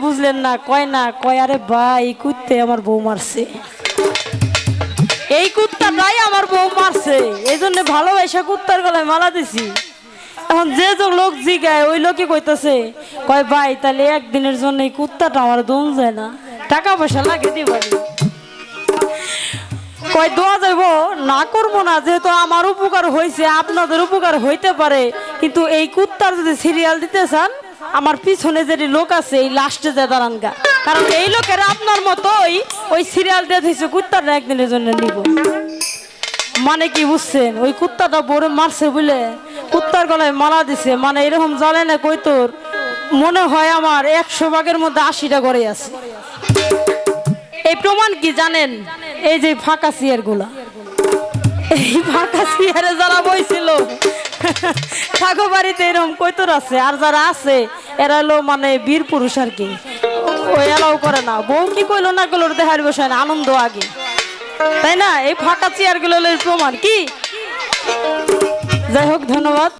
বুঝলেন না, কয় আরে ভাই এই কুত্তে আমার বউ মারছে, এই কুত্তাটাই আমার বউ মারছে, এই জন্য ভালোবাসা কুত্তার গলায় মালা দিছি। এখন যে লোক জিগায় ওই লোকই কইতেছে, কয় ভাই তাহলে একদিনের জন্য এই কুত্তাটা আমার দম যায় না, টাকা পয়সা লাগে দিবানি। কয় দোয়া যাইব, না করবো না, যেহেতু আমার উপকার হয়েছে আপনাদের উপকার হইতে পারে, কিন্তু এই কুত্তার যদি সিরিয়াল দিতে চান আমার পিছনে যে লোক আছে এই লাস্টে যে দাঁড়ান গা, কারণ এই লোকের আপনার মতোই ওই সিরিয়াল দিয়ে দিয়েছে কুত্তাটা একদিনের জন্য নিব। মানে কি বুঝছেন, ওই কুত্তাটা বড় মারছে বলে কুত্তার গলায় মালা দিছে, মানে এরকম জানে না কই তোর মনে হয় আমার 100 ভাগের মধ্যে 80টা ঘরে আছে। এই প্রমাণ কি জানেন, এই যে ফাঁকা চেয়ার গুলা, এই ফাঁকা চেয়ারে যারা বইছিল ঠাকুর বাড়িতে এরকম কৈতর আছে, আর যারা আছে এরা হলো মানে বীর পুরুষ আর কি, ওই এলাও করে না, বউ কি কইলো না কইলো দেখার বসায় না, আনন্দ আগে, তাই না? এই ফাঁকা চেয়ার গুলো প্রমাণ কি। যাই হোক, ধন্যবাদ।